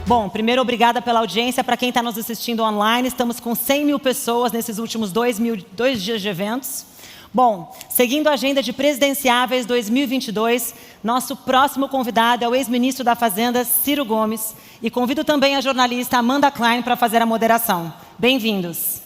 Bom, primeiro, obrigada pela audiência. Para quem está nos assistindo online, estamos com 100 mil pessoas nesses últimos 2 dias de eventos. Bom, seguindo a agenda de presidenciáveis 2022, nosso próximo convidado é o ex-ministro da Fazenda, Ciro Gomes, e convido também a jornalista Amanda Klein para fazer a moderação. Bem-vindos.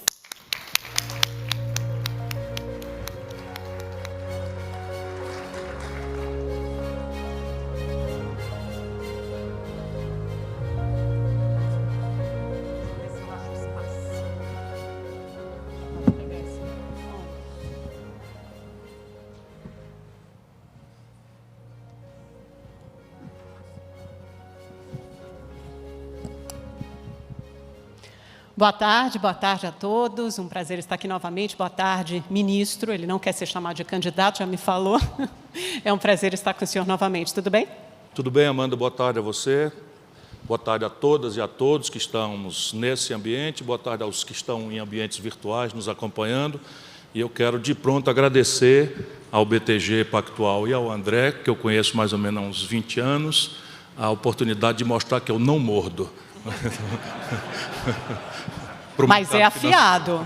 Boa tarde a todos. Um prazer estar aqui novamente. Boa tarde, ministro. Ele não quer ser chamado de candidato, já me falou. É um prazer estar com o senhor novamente. Tudo bem? Tudo bem, Amanda. Boa tarde a você. Boa tarde a todas e a todos que estamos nesse ambiente. Boa tarde aos que estão em ambientes virtuais nos acompanhando. E eu quero, de pronto, agradecer ao BTG Pactual e ao André, que eu conheço mais ou menos há uns 20 anos, a oportunidade de mostrar que eu não mordo. Mas é afiado,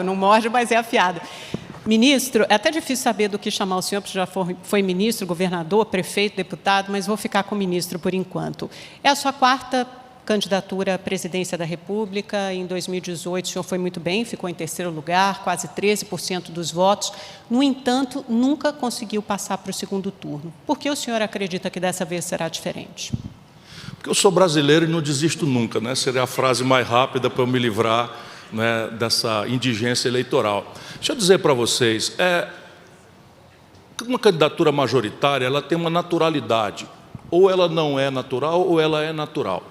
não morde, mas é afiado. Ministro, é até difícil saber do que chamar o senhor, porque já foi ministro, governador, prefeito, deputado, mas vou ficar com o ministro por enquanto. É a sua quarta candidatura à presidência da República. Em 2018, o senhor foi muito bem, ficou em terceiro lugar, quase 13% dos votos. No entanto, nunca conseguiu passar para o segundo turno. Por que o senhor acredita que dessa vez será diferente? Porque eu sou brasileiro e não desisto nunca, né? Seria a frase mais rápida para eu me livrar, né, dessa indigência eleitoral. Deixa eu dizer para vocês, uma candidatura majoritária, ela tem uma naturalidade. Ou ela não é natural, ou ela é natural.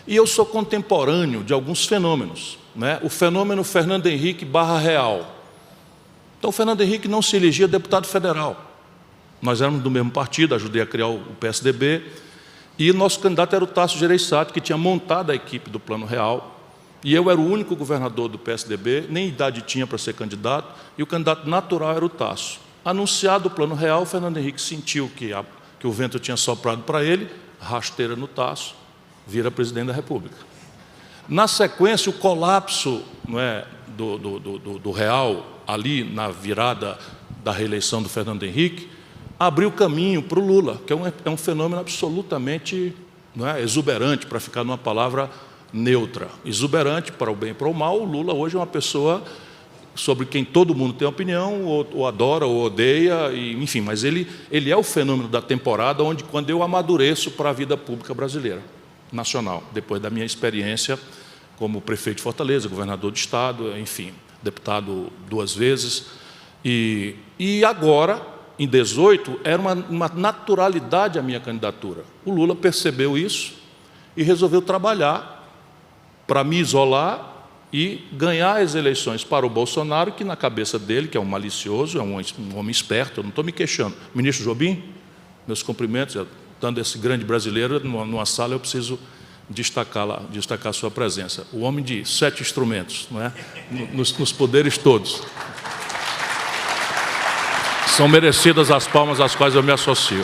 E eu sou contemporâneo de alguns fenômenos, né? O fenômeno Fernando Henrique /Real. Então, o Fernando Henrique não se elegia deputado federal. Nós éramos do mesmo partido, ajudei a criar o PSDB, e nosso candidato era o Tasso Gereissati, que tinha montado a equipe do Plano Real, e eu era o único governador do PSDB, nem idade tinha para ser candidato, e o candidato natural era o Tasso. Anunciado o Plano Real, o Fernando Henrique sentiu que o vento tinha soprado para ele, rasteira no Tasso, vira presidente da República. Na sequência, o colapso, não é, do Real, ali na virada da reeleição do Fernando Henrique, abriu caminho para o Lula, que é um fenômeno absolutamente, não é, exuberante, para ficar numa palavra neutra. Exuberante para o bem e para o mal. O Lula hoje é uma pessoa sobre quem todo mundo tem opinião, ou adora, ou odeia, enfim, mas ele é o fenômeno da temporada, onde quando eu amadureço para a vida pública brasileira, nacional, depois da minha experiência como prefeito de Fortaleza, governador do estado, enfim, deputado 2 vezes, e agora, em 18, era uma naturalidade a minha candidatura. O Lula percebeu isso e resolveu trabalhar para me isolar e ganhar as eleições para o Bolsonaro, que na cabeça dele, que é um malicioso, é um homem esperto, eu não estou me queixando. Ministro Jobim, meus cumprimentos, estando esse grande brasileiro numa sala, eu preciso destacar a sua presença. O homem de 7 instrumentos, não é? Nos poderes todos. São merecidas as palmas às quais eu me associo.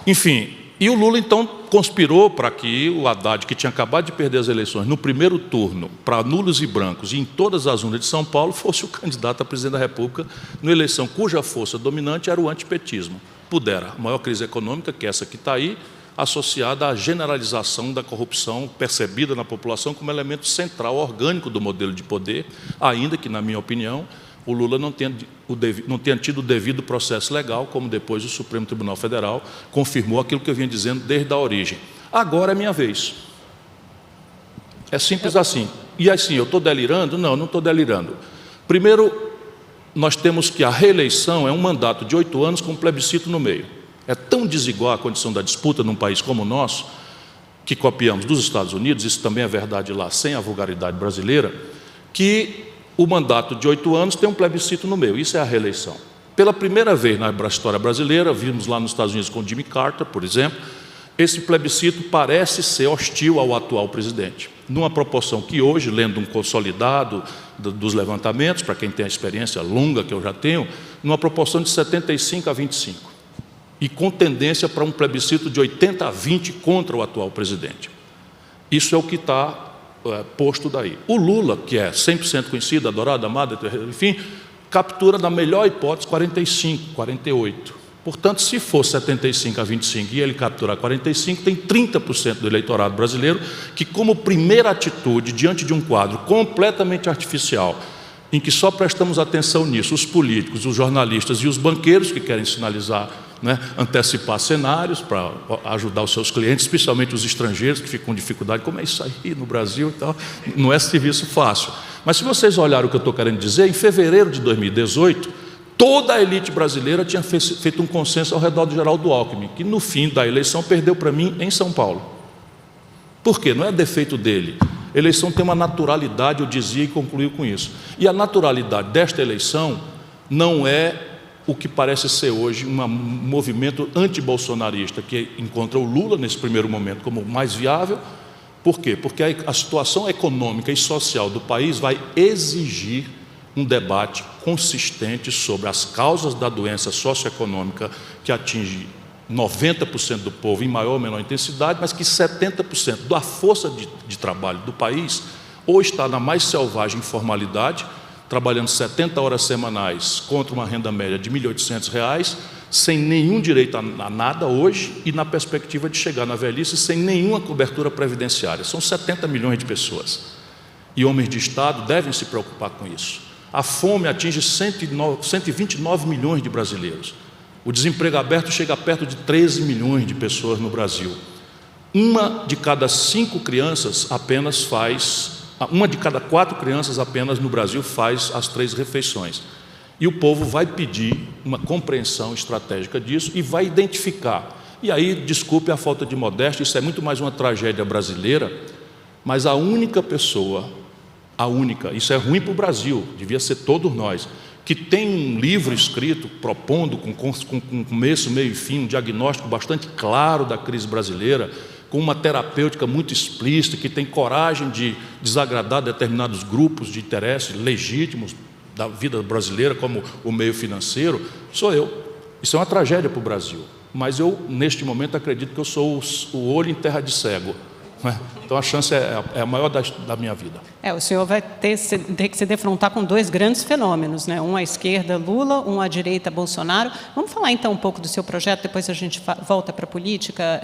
Enfim, e o Lula, então, conspirou para que o Haddad, que tinha acabado de perder as eleições no primeiro turno, para nulos e brancos, e em todas as urnas de São Paulo, fosse o candidato a presidente da República, numa eleição cuja força dominante era o antipetismo. Pudera, a maior crise econômica, que é essa que está aí, associada à generalização da corrupção percebida na população como elemento central, orgânico do modelo de poder, ainda que, na minha opinião, o Lula não tenha tido o devido processo legal, como depois o Supremo Tribunal Federal confirmou aquilo que eu vinha dizendo desde a origem. Agora é minha vez. É simples assim. E assim, eu estou delirando? Não, não estou delirando. Primeiro, nós temos que a reeleição é um mandato de 8 anos com um plebiscito no meio. É tão desigual a condição da disputa num país como o nosso, que copiamos dos Estados Unidos, isso também é verdade lá, sem a vulgaridade brasileira, que o mandato de 8 anos tem um plebiscito no meio, isso é a reeleição. Pela primeira vez na história brasileira, vimos lá nos Estados Unidos com Jimmy Carter, por exemplo, esse plebiscito parece ser hostil ao atual presidente, numa proporção que hoje, lendo um consolidado dos levantamentos, para quem tem a experiência longa que eu já tenho, numa proporção de 75 a 25, e com tendência para um plebiscito de 80 a 20 contra o atual presidente. Isso é o que está posto daí. O Lula, que é 100% conhecido, adorado, amado, enfim, captura, na melhor hipótese, 45, 48. Portanto, se for 75 a 25 e ele capturar 45, tem 30% do eleitorado brasileiro que, como primeira atitude, diante de um quadro completamente artificial, em que só prestamos atenção nisso, os políticos, os jornalistas e os banqueiros que querem sinalizar, antecipar cenários para ajudar os seus clientes, especialmente os estrangeiros que ficam com dificuldade, como é isso aí no Brasil e tal, não é serviço fácil. Mas se vocês olharem o que eu estou querendo dizer, em fevereiro de 2018, toda a elite brasileira tinha feito um consenso ao redor do Geraldo Alckmin, que no fim da eleição perdeu para mim em São Paulo. Por quê? Não é defeito dele. A eleição tem uma naturalidade, eu dizia, e concluiu com isso. E a naturalidade desta eleição não é o que parece ser hoje um movimento antibolsonarista, que encontra o Lula, nesse primeiro momento, como mais viável. Por quê? Porque a situação econômica e social do país vai exigir um debate consistente sobre as causas da doença socioeconômica que atinge 90% do povo em maior ou menor intensidade, mas que 70% da força de trabalho do país ou está na mais selvagem informalidade, trabalhando 70 horas semanais contra uma renda média de R$ 1.800, sem nenhum direito a nada hoje e na perspectiva de chegar na velhice sem nenhuma cobertura previdenciária. São 70 milhões de pessoas. E homens de Estado devem se preocupar com isso. A fome atinge 129 milhões de brasileiros. O desemprego aberto chega a perto de 13 milhões de pessoas no Brasil. Uma de cada 4 crianças apenas no Brasil faz as 3 refeições. E o povo vai pedir uma compreensão estratégica disso e vai identificar. E aí, desculpe a falta de modéstia, isso é muito mais uma tragédia brasileira, mas a única pessoa, isso é ruim para o Brasil, devia ser todos nós, que tem um livro escrito propondo com começo, meio e fim, um diagnóstico bastante claro da crise brasileira, com uma terapêutica muito explícita, que tem coragem de desagradar determinados grupos de interesse legítimos da vida brasileira, como o meio financeiro, sou eu. Isso é uma tragédia para o Brasil, mas eu, neste momento, acredito que eu sou o olho em terra de cego. Então a chance é a maior da minha vida. O senhor vai ter que se defrontar com 2 grandes fenômenos, um à esquerda, Lula, um à direita, Bolsonaro. Vamos falar então um pouco do seu projeto, depois a gente volta para a política,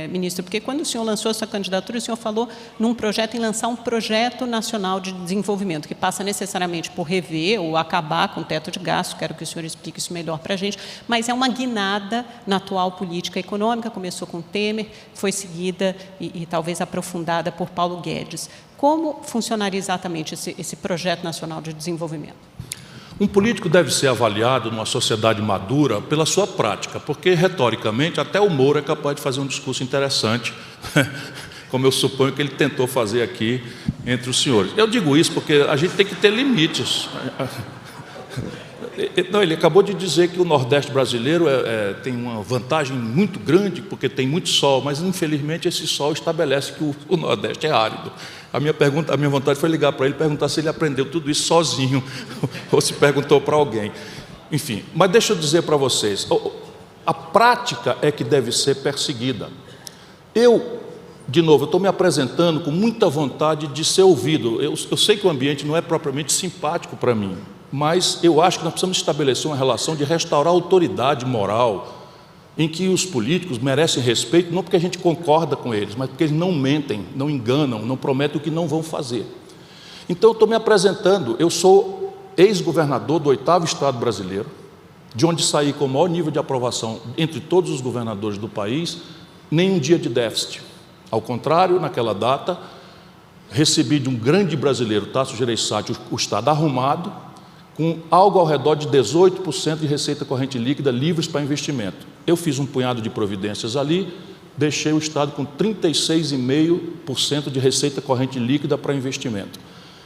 ministro, porque quando o senhor lançou essa candidatura, o senhor falou num projeto, em lançar um projeto nacional de desenvolvimento, que passa necessariamente por rever ou acabar com o teto de gasto, quero que o senhor explique isso melhor para a gente, mas é uma guinada na atual política econômica, começou com Temer, foi seguida e talvez aprofundada por Paulo Guedes. Como funcionaria exatamente esse projeto nacional de desenvolvimento? Um político deve ser avaliado numa sociedade madura pela sua prática, porque, retoricamente, até o Moro é capaz de fazer um discurso interessante, como eu suponho que ele tentou fazer aqui entre os senhores. Eu digo isso porque a gente tem que ter limites. Não, ele acabou de dizer que o Nordeste brasileiro tem uma vantagem muito grande, porque tem muito sol, mas, infelizmente, esse sol estabelece que o Nordeste é árido. A minha vontade foi ligar para ele e perguntar se ele aprendeu tudo isso sozinho, ou se perguntou para alguém. Enfim, mas deixa eu dizer para vocês, a prática é que deve ser perseguida. De novo, eu estou me apresentando com muita vontade de ser ouvido. Eu sei que o ambiente não é propriamente simpático para mim, mas eu acho que nós precisamos estabelecer uma relação de restaurar a autoridade moral, em que os políticos merecem respeito, não porque a gente concorda com eles, mas porque eles não mentem, não enganam, não prometem o que não vão fazer. Então, eu estou me apresentando, eu sou ex-governador do 8º estado brasileiro, de onde saí com o maior nível de aprovação entre todos os governadores do país, nem um dia de déficit. Ao contrário, naquela data, recebi de um grande brasileiro, Tasso Gereissati, o estado arrumado, com algo ao redor de 18% de receita corrente líquida livres para investimento. Eu fiz um punhado de providências ali, deixei o Estado com 36,5% de receita corrente líquida para investimento.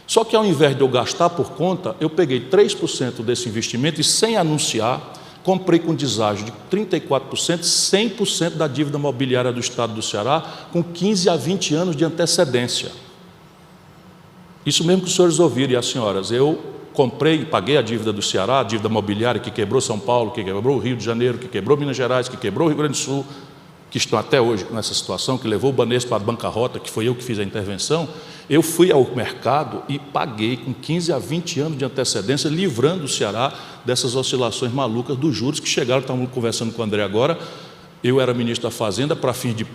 Só que, ao invés de eu gastar por conta, eu peguei 3% desse investimento e, sem anunciar, comprei com deságio de 34%, 100% da dívida mobiliária do Estado do Ceará, com 15 a 20 anos de antecedência. Isso mesmo que os senhores ouviram, e as senhoras, eu comprei e paguei a dívida do Ceará, a dívida mobiliária que quebrou São Paulo, que quebrou o Rio de Janeiro, que quebrou Minas Gerais, que quebrou o Rio Grande do Sul, que estão até hoje nessa situação, que levou o Banespa à bancarrota, que foi eu que fiz a intervenção, eu fui ao mercado e paguei com 15 a 20 anos de antecedência, livrando o Ceará dessas oscilações malucas dos juros que chegaram. Estávamos conversando com o André agora, eu era ministro da Fazenda, para fins de,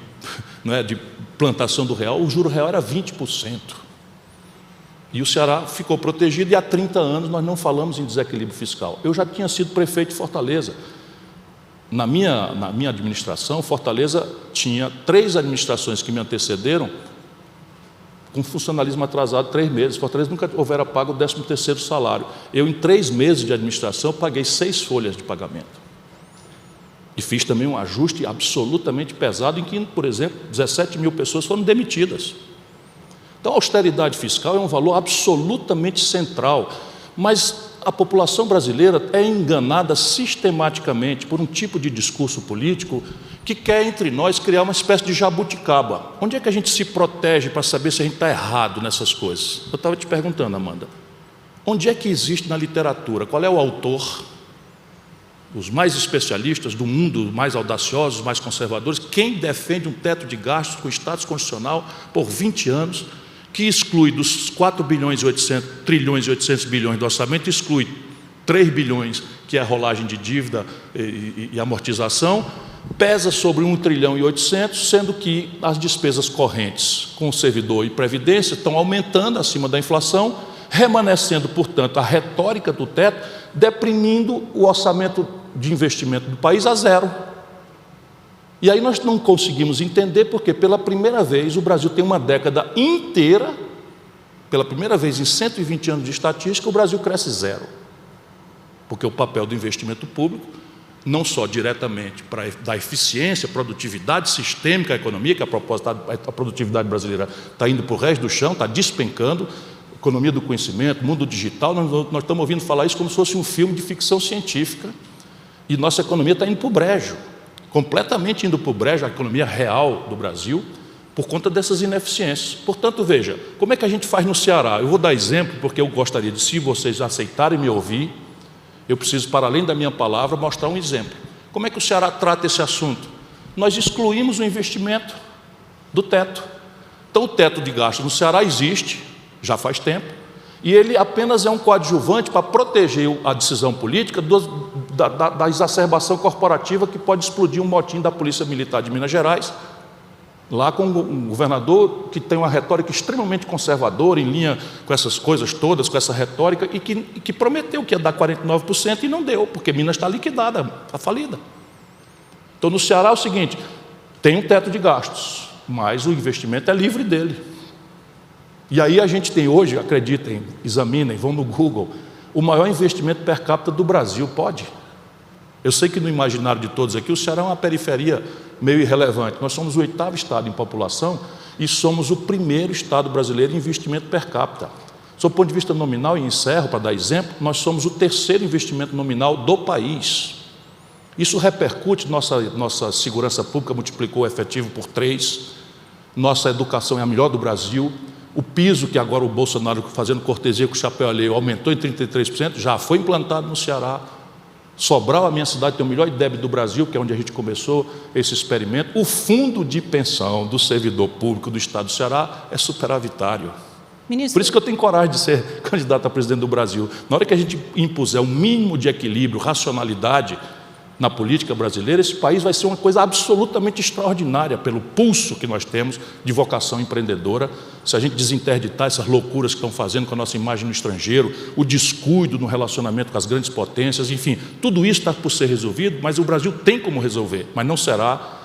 de plantação do real, o juro real era 20%. E o Ceará ficou protegido, e há 30 anos nós não falamos em desequilíbrio fiscal. Eu já tinha sido prefeito de Fortaleza. Na minha administração, Fortaleza tinha 3 administrações que me antecederam com funcionalismo atrasado 3 meses. Fortaleza nunca houvera pago o 13º salário. Eu, em 3 meses de administração, paguei 6 folhas de pagamento. E fiz também um ajuste absolutamente pesado, em que, por exemplo, 17 mil pessoas foram demitidas. Então, a austeridade fiscal é um valor absolutamente central, mas a população brasileira é enganada sistematicamente por um tipo de discurso político que quer, entre nós, criar uma espécie de jabuticaba. Onde é que a gente se protege para saber se a gente está errado nessas coisas? Eu estava te perguntando, Amanda, onde é que existe na literatura? Qual é o autor? Os mais especialistas do mundo, os mais audaciosos, os mais conservadores, quem defende um teto de gastos com status constitucional por 20 anos, que exclui dos 4 trilhões e 800 bilhões do orçamento, exclui 3 bilhões, que é a rolagem de dívida e amortização, pesa sobre 1 trilhão e 800, sendo que as despesas correntes com o servidor e previdência estão aumentando acima da inflação, remanescendo, portanto, a retórica do teto, deprimindo o orçamento de investimento do país a zero. E aí nós não conseguimos entender porque, pela primeira vez, o Brasil tem uma década inteira, pela primeira vez em 120 anos de estatística, o Brasil cresce zero. Porque o papel do investimento público, não só diretamente para dar eficiência, produtividade sistêmica à economia, que a propósito a produtividade brasileira está indo para o resto do chão, está despencando, economia do conhecimento, mundo digital, nós estamos ouvindo falar isso como se fosse um filme de ficção científica, e nossa economia está indo para o brejo. Completamente indo para o brejo, a economia real do Brasil, por conta dessas ineficiências. Portanto, veja, como é que a gente faz no Ceará? Eu vou dar exemplo, porque eu gostaria de, se vocês aceitarem me ouvir, eu preciso, para além da minha palavra, mostrar um exemplo. Como é que o Ceará trata esse assunto? Nós excluímos o investimento do teto. Então, o teto de gastos no Ceará existe, já faz tempo, e ele apenas é um coadjuvante para proteger a decisão política da exacerbação corporativa que pode explodir um motim da Polícia Militar de Minas Gerais, lá com um governador que tem uma retórica extremamente conservadora, em linha com essas coisas todas, com essa retórica, e que prometeu que ia dar 49% e não deu, porque Minas está liquidada, está falida. Então, no Ceará é o seguinte, tem um teto de gastos, mas o investimento é livre dele. E aí a gente tem hoje, acreditem, examinem, vão no Google, o maior investimento per capita do Brasil, pode? Eu sei que no imaginário de todos aqui, o Ceará é uma periferia meio irrelevante. Nós somos o 8º estado em população e somos o primeiro estado brasileiro em investimento per capita. Sob o ponto de vista nominal, e encerro para dar exemplo, nós somos o 3º investimento nominal do país. Isso repercute, nossa segurança pública multiplicou o efetivo por 3, nossa educação é a melhor do Brasil, o piso que agora o Bolsonaro, fazendo cortesia com o chapéu alheio, aumentou em 33%, já foi implantado no Ceará. Sobral, a minha cidade, tem o melhor IDEB do Brasil, que é onde a gente começou esse experimento. O fundo de pensão do servidor público do estado do Ceará é superavitário. Ministro... Por isso que eu tenho coragem de ser candidato a presidente do Brasil. Na hora que a gente impuser um mínimo de equilíbrio, racionalidade na política brasileira, esse país vai ser uma coisa absolutamente extraordinária pelo pulso que nós temos de vocação empreendedora. Se a gente desinterditar essas loucuras que estão fazendo com a nossa imagem no estrangeiro, o descuido no relacionamento com as grandes potências, enfim, tudo isso está por ser resolvido, mas o Brasil tem como resolver, mas não será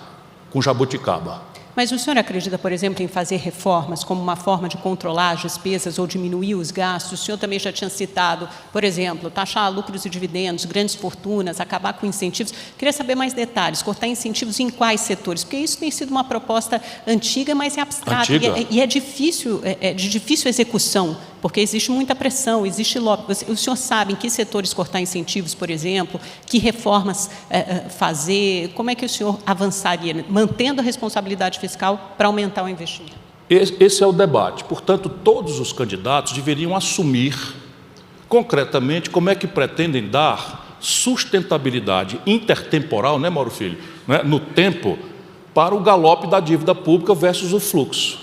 com jabuticaba. Mas o senhor acredita, por exemplo, em fazer reformas como uma forma de controlar as despesas ou diminuir os gastos? O senhor também já tinha citado, por exemplo, taxar lucros e dividendos, grandes fortunas, acabar com incentivos. Queria saber mais detalhes, cortar incentivos em quais setores? Porque isso tem sido uma proposta antiga, mas é abstrata e é de difícil execução, porque existe muita pressão, existe lobby. O senhor sabe em que setores cortar incentivos, por exemplo, que reformas fazer, como é que o senhor avançaria, mantendo a responsabilidade fiscal para aumentar o investimento? Esse é o debate. Portanto, todos os candidatos deveriam assumir concretamente como é que pretendem dar sustentabilidade intertemporal, né, Mauro Filho? No tempo, para o galope da dívida pública versus o fluxo.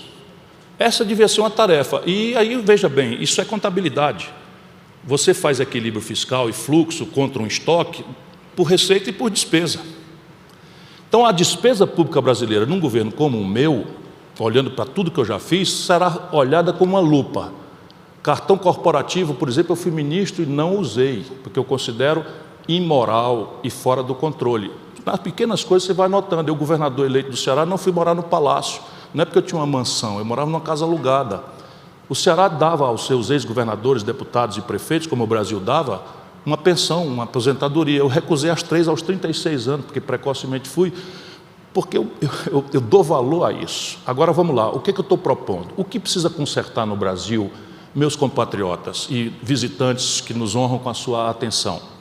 Essa devia ser uma tarefa. E aí, veja bem, isso é contabilidade. Você faz equilíbrio fiscal e fluxo contra um estoque por receita e por despesa. Então, a despesa pública brasileira, num governo como o meu, olhando para tudo que eu já fiz, será olhada com uma lupa. Cartão corporativo, por exemplo, eu fui ministro e não usei, porque eu considero imoral e fora do controle. Nas pequenas coisas você vai notando. Eu, governador eleito do Ceará, não fui morar no palácio. Não é porque eu tinha uma mansão, eu morava numa casa alugada. O Ceará dava aos seus ex-governadores, deputados e prefeitos, como o Brasil dava, uma pensão, uma aposentadoria. Eu recusei as 3 aos 36 anos, porque precocemente fui, porque eu dou valor a isso. Agora vamos lá, o que eu estou propondo? O que precisa consertar no Brasil, meus compatriotas e visitantes que nos honram com a sua atenção?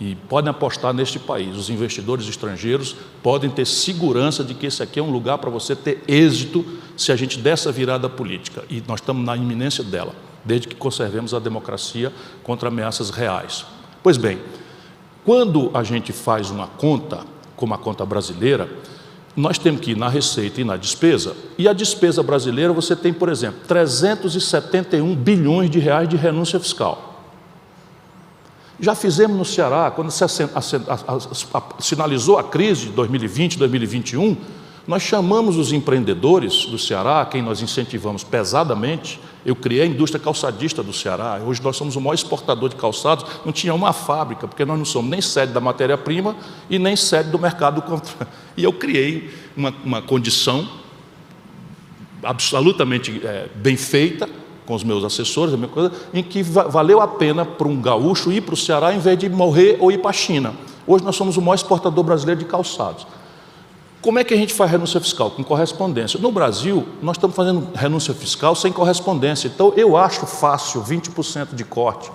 E podem apostar neste país, os investidores estrangeiros podem ter segurança de que esse aqui é um lugar para você ter êxito se a gente der essa virada política. E nós estamos na iminência dela, desde que conservemos a democracia contra ameaças reais. Pois bem, quando a gente faz uma conta, como a conta brasileira, nós temos que ir na receita e na despesa, e a despesa brasileira você tem, por exemplo, 371 bilhões de reais de renúncia fiscal. Já fizemos no Ceará, quando se sinalizou a crise de 2020, 2021, nós chamamos os empreendedores do Ceará, a quem nós incentivamos pesadamente. Eu criei a indústria calçadista do Ceará, hoje nós somos o maior exportador de calçados, não tinha uma fábrica, porque nós não somos nem sede da matéria-prima e nem sede do mercado. E eu criei uma condição absolutamente bem feita, com os meus assessores, a minha coisa, em que valeu a pena para um gaúcho ir para o Ceará em vez de morrer ou ir para a China. Hoje nós somos o maior exportador brasileiro de calçados. Como é que a gente faz renúncia fiscal? Com correspondência. No Brasil, nós estamos fazendo renúncia fiscal sem correspondência. Então, eu acho fácil 20% de corte.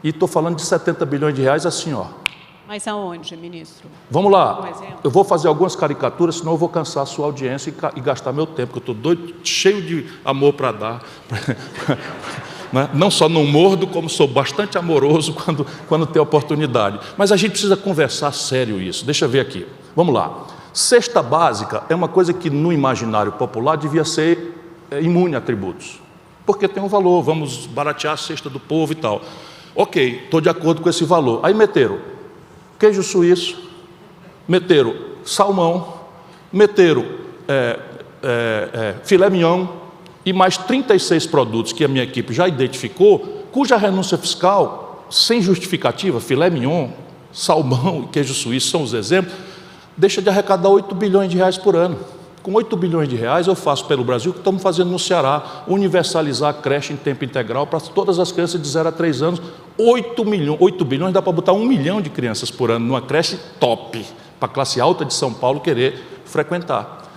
E estou falando de 70 bilhões de reais assim, ó. Mas aonde, ministro? Vamos lá, eu vou fazer algumas caricaturas, senão eu vou cansar a sua audiência e gastar meu tempo, porque eu estou doido, cheio de amor para dar. Não só não mordo, como sou bastante amoroso quando tem oportunidade. Mas a gente precisa conversar sério isso. Deixa eu ver aqui. Vamos lá. Cesta básica é uma coisa que no imaginário popular devia ser imune a tributos, porque tem um valor, vamos baratear a cesta do povo e tal. Ok, estou de acordo com esse valor. Aí meteram queijo suíço, meteram salmão, meteram filé mignon e mais 36 produtos que a minha equipe já identificou, cuja renúncia fiscal, sem justificativa, filé mignon, salmão e queijo suíço são os exemplos, deixa de arrecadar 8 bilhões de reais por ano. Com 8 bilhões de reais eu faço pelo Brasil o que estamos fazendo no Ceará, universalizar a creche em tempo integral para todas as crianças de 0 a 3 anos. 8 bilhões dá para botar 1 milhão de crianças por ano numa creche top, para a classe alta de São Paulo querer frequentar.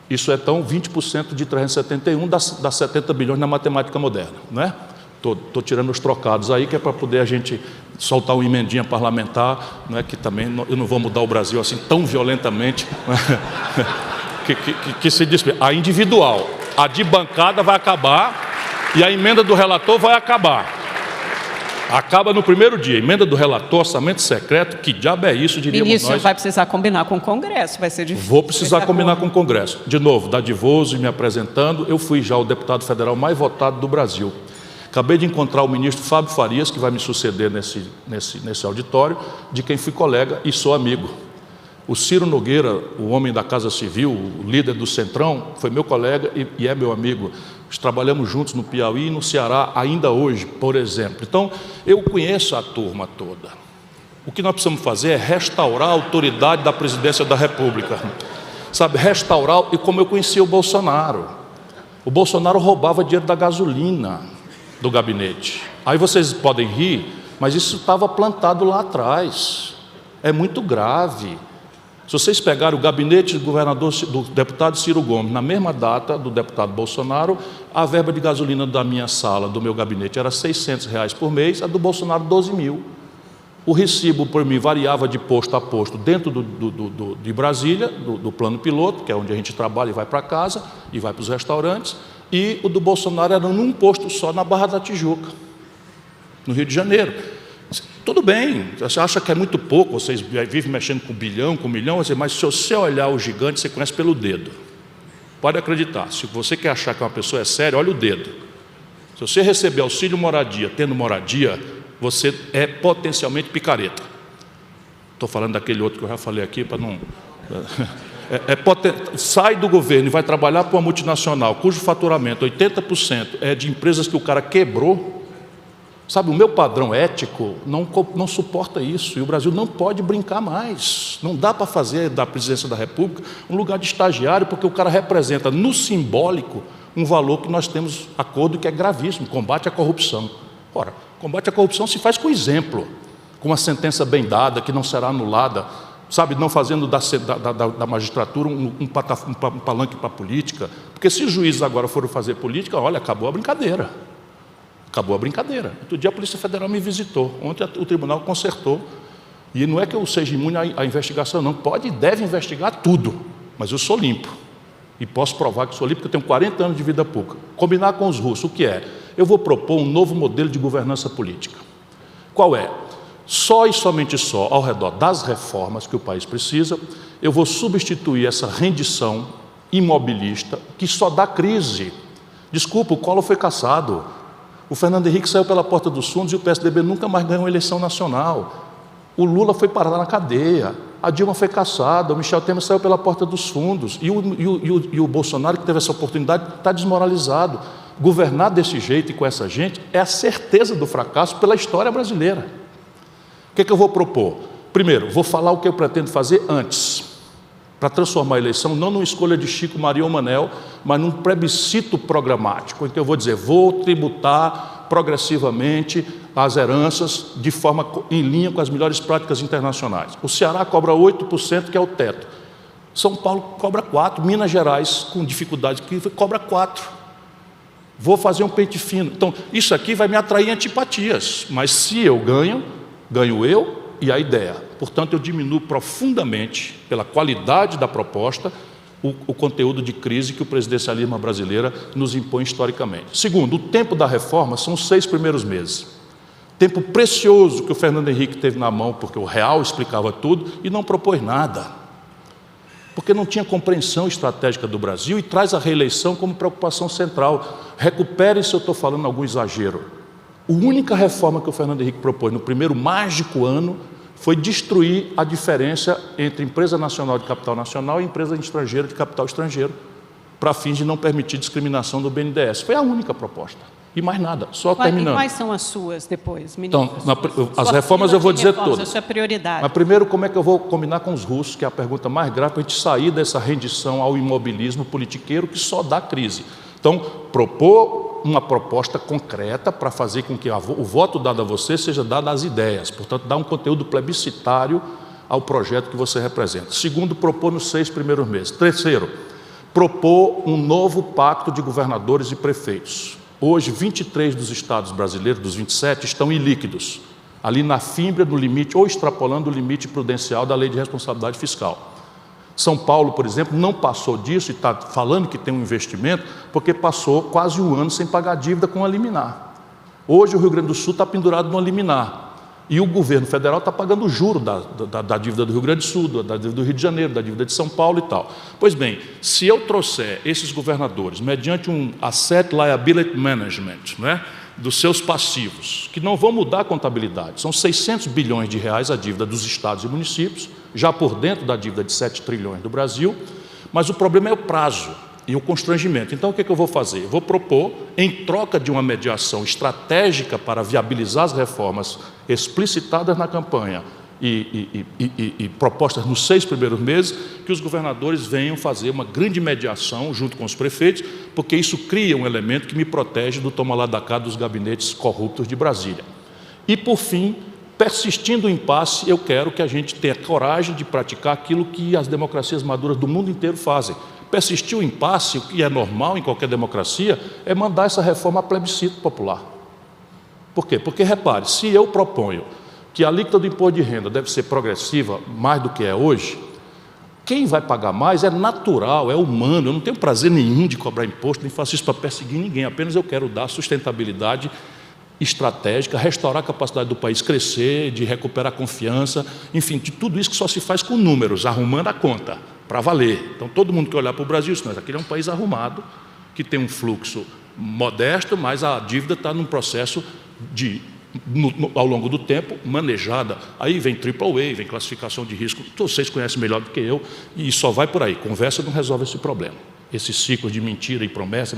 Isso é então 20% de 371 dá 70 bilhões na matemática moderna, não é? Estou tirando os trocados aí, que é para poder a gente soltar uma emendinha parlamentar, não é? Que também eu não vou mudar o Brasil assim tão violentamente, que se diz, a individual, a de bancada vai acabar e a emenda do relator vai acabar. Acaba no primeiro dia, emenda do relator, orçamento secreto, que diabo é isso, diríamos nós. Ministro, vai precisar combinar com o Congresso, vai ser difícil. Vou precisar combinar com o Congresso. De novo, dadivoso e me apresentando, eu fui já o deputado federal mais votado do Brasil. Acabei de encontrar o ministro Fábio Farias, que vai me suceder nesse auditório, de quem fui colega e sou amigo. O Ciro Nogueira, o homem da Casa Civil, o líder do Centrão, foi meu colega e é meu amigo. Nós trabalhamos juntos no Piauí e no Ceará ainda hoje, por exemplo. Então, eu conheço a turma toda. O que nós precisamos fazer é restaurar a autoridade da presidência da República. Sabe, restaurar, e como eu conhecia o Bolsonaro. O Bolsonaro roubava dinheiro da gasolina do gabinete. Aí vocês podem rir, mas isso estava plantado lá atrás. É muito grave. Se vocês pegarem o gabinete do deputado Ciro Gomes, na mesma data do deputado Bolsonaro, a verba de gasolina da minha sala, do meu gabinete, era R$600 por mês, a do Bolsonaro 12 mil. O recibo por mim variava de posto a posto dentro de Brasília, do plano piloto, que é onde a gente trabalha e vai para casa, e vai para os restaurantes, e o do Bolsonaro era num posto só na Barra da Tijuca, no Rio de Janeiro. Tudo bem, você acha que é muito pouco, vocês vivem mexendo com bilhão, com milhão, mas se você olhar o gigante, você conhece pelo dedo. Pode acreditar, se você quer achar que uma pessoa é séria, olha o dedo. Se você receber auxílio moradia, tendo moradia, você é potencialmente picareta. Estou falando daquele outro que eu já falei aqui para não... Sai do governo e vai trabalhar para uma multinacional, cujo faturamento, 80%, é de empresas que o cara quebrou. Sabe, o meu padrão ético não suporta isso, e o Brasil não pode brincar mais. Não dá para fazer da presidência da República um lugar de estagiário, porque o cara representa, no simbólico, um valor que nós temos acordo que é gravíssimo, combate à corrupção. Ora, combate à corrupção se faz com exemplo, com uma sentença bem dada, que não será anulada, sabe, não fazendo da magistratura um palanque para a política, porque se os juízes agora forem fazer política, olha, acabou a brincadeira. Acabou a brincadeira. Outro dia a Polícia Federal me visitou, ontem o tribunal consertou, e não é que eu seja imune à investigação, não, pode e deve investigar tudo, mas eu sou limpo, e posso provar que sou limpo, porque eu tenho 40 anos de vida pública. Combinar com os russos, o que é? Eu vou propor um novo modelo de governança política. Qual é? Só e somente só, ao redor das reformas que o país precisa, eu vou substituir essa rendição imobilista que só dá crise. Desculpa, o Collor foi cassado, o Fernando Henrique saiu pela porta dos fundos e o PSDB nunca mais ganhou uma eleição nacional. O Lula foi parar na cadeia, a Dilma foi cassada, o Michel Temer saiu pela porta dos fundos, e o Bolsonaro, que teve essa oportunidade, está desmoralizado. Governar desse jeito e com essa gente é a certeza do fracasso pela história brasileira. O que é que eu vou propor? Primeiro, vou falar o que eu pretendo fazer antes, para transformar a eleição não numa escolha de Chico, Maria ou Manel, mas num plebiscito programático, em que eu vou dizer, vou tributar progressivamente as heranças de forma em linha com as melhores práticas internacionais. O Ceará cobra 8%, que é o teto. São Paulo cobra 4%, Minas Gerais, com dificuldade, cobra 4%. Vou fazer um pente fino. Então, isso aqui vai me atrair antipatias, mas se eu ganho eu e a ideia. Portanto, eu diminuo profundamente, pela qualidade da proposta, o conteúdo de crise que o presidencialismo brasileiro nos impõe historicamente. Segundo, o tempo da reforma são os 6 primeiros meses. Tempo precioso que o Fernando Henrique teve na mão, porque o real explicava tudo e não propôs nada. Porque não tinha compreensão estratégica do Brasil e traz a reeleição como preocupação central. Recupere se eu estou falando algum exagero. A única reforma que o Fernando Henrique propôs no primeiro mágico ano foi destruir a diferença entre empresa nacional de capital nacional e empresa estrangeira de capital estrangeiro, para fins de não permitir discriminação do BNDES. Foi a única proposta. E mais nada, só terminando. E quais são as suas depois, ministro? Então, as reformas eu vou dizer todas. Essa é a prioridade. Mas primeiro, como é que eu vou combinar com os russos, que é a pergunta mais grave, para a gente sair dessa rendição ao imobilismo politiqueiro que só dá crise. Então, propor uma proposta concreta para fazer com que o voto dado a você seja dado às ideias, portanto, dar um conteúdo plebiscitário ao projeto que você representa. Segundo, propor nos 6 primeiros meses. Terceiro, propor um novo pacto de governadores e prefeitos. Hoje, 23 dos estados brasileiros, dos 27, estão ilíquidos, ali na fímbria do limite, ou extrapolando o limite prudencial da Lei de Responsabilidade Fiscal. São Paulo, por exemplo, não passou disso e está falando que tem um investimento porque passou quase um ano sem pagar dívida com a liminar. Hoje o Rio Grande do Sul está pendurado no liminar e o governo federal está pagando o juro da dívida do Rio Grande do Sul, da dívida do Rio de Janeiro, da dívida de São Paulo e tal. Pois bem, se eu trouxer esses governadores mediante um Asset Liability Management, né, dos seus passivos, que não vão mudar a contabilidade, são 600 bilhões de reais a dívida dos estados e municípios, já por dentro da dívida de 7 trilhões do Brasil, mas o problema é o prazo e o constrangimento. Então, o que é que eu vou fazer? Eu vou propor, em troca de uma mediação estratégica para viabilizar as reformas explicitadas na campanha e propostas nos 6 primeiros meses, que os governadores venham fazer uma grande mediação junto com os prefeitos, porque isso cria um elemento que me protege do toma lá da cá dos gabinetes corruptos de Brasília. E, por fim, persistindo o impasse, eu quero que a gente tenha coragem de praticar aquilo que as democracias maduras do mundo inteiro fazem. Persistir o impasse, o que é normal em qualquer democracia, é mandar essa reforma a plebiscito popular. Por quê? Porque, repare, se eu proponho que a alíquota do imposto de renda deve ser progressiva mais do que é hoje, quem vai pagar mais é natural, é humano. Eu não tenho prazer nenhum de cobrar imposto, nem faço isso para perseguir ninguém, apenas eu quero dar sustentabilidade estratégica, restaurar a capacidade do país crescer, de recuperar a confiança, enfim, de tudo isso que só se faz com números, arrumando a conta, para valer. Então, todo mundo que olhar para o Brasil, isso, aquele é um país arrumado, que tem um fluxo modesto, mas a dívida está num processo de, ao longo do tempo, manejada. Aí vem AAA, vem classificação de risco, vocês conhecem melhor do que eu, e só vai por aí. Conversa não resolve esse problema. Esses ciclos de mentira e promessa,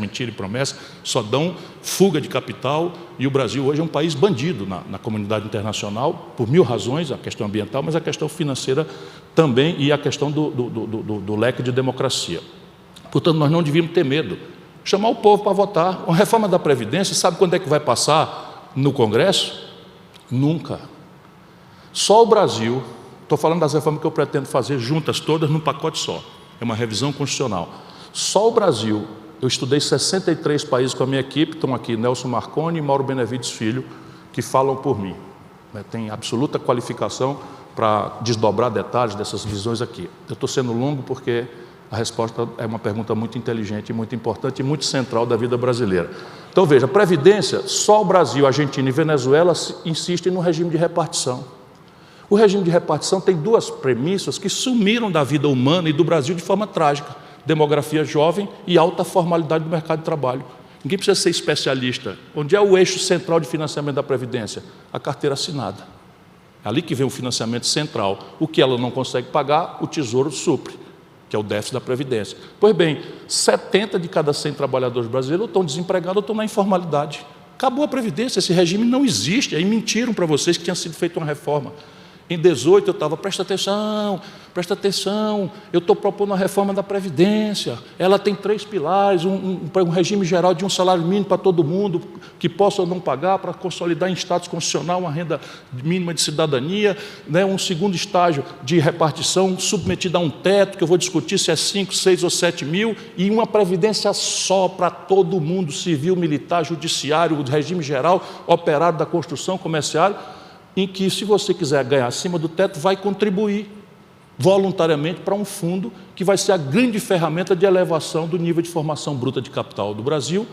só dão fuga de capital, e o Brasil hoje é um país bandido na comunidade internacional, por mil razões, a questão ambiental, mas a questão financeira também, e a questão do leque de democracia. Portanto, nós não devíamos ter medo. Chamar o povo para votar. Uma reforma da Previdência, sabe quando é que vai passar no Congresso? Nunca. Só o Brasil, estou falando das reformas que eu pretendo fazer juntas todas num pacote só, é uma revisão constitucional. Só o Brasil, eu estudei 63 países com a minha equipe, estão aqui Nelson Marconi e Mauro Benevides Filho, que falam por mim. Tem absoluta qualificação para desdobrar detalhes dessas visões aqui. Eu estou sendo longo porque a resposta é uma pergunta muito inteligente, muito importante e muito central da vida brasileira. Então, veja, Previdência, só o Brasil, Argentina e Venezuela insistem no regime de repartição. O regime de repartição tem duas premissas que sumiram da vida humana e do Brasil de forma trágica: demografia jovem e alta formalidade do mercado de trabalho. Ninguém precisa ser especialista. Onde é o eixo central de financiamento da Previdência? A carteira assinada. É ali que vem o financiamento central. O que ela não consegue pagar, o Tesouro supre, que é o déficit da Previdência. Pois bem, 70 de cada 100 trabalhadores brasileiros estão desempregados ou estão na informalidade. Acabou a Previdência, esse regime não existe. Aí mentiram para vocês que tinha sido feita uma reforma. Em 18 eu estava, presta atenção, eu estou propondo uma reforma da Previdência, ela tem 3 pilares, um regime geral de um salário mínimo para todo mundo, que possa ou não pagar, para consolidar em status constitucional uma renda mínima de cidadania, né, um segundo estágio de repartição submetido a um teto, que eu vou discutir se é 5, 6 ou 7 mil, e uma Previdência só para todo mundo, civil, militar, judiciário, o regime geral, operário da construção, comerciário, em que, se você quiser ganhar acima do teto, vai contribuir voluntariamente para um fundo que vai ser a grande ferramenta de elevação do nível de formação bruta de capital do Brasil,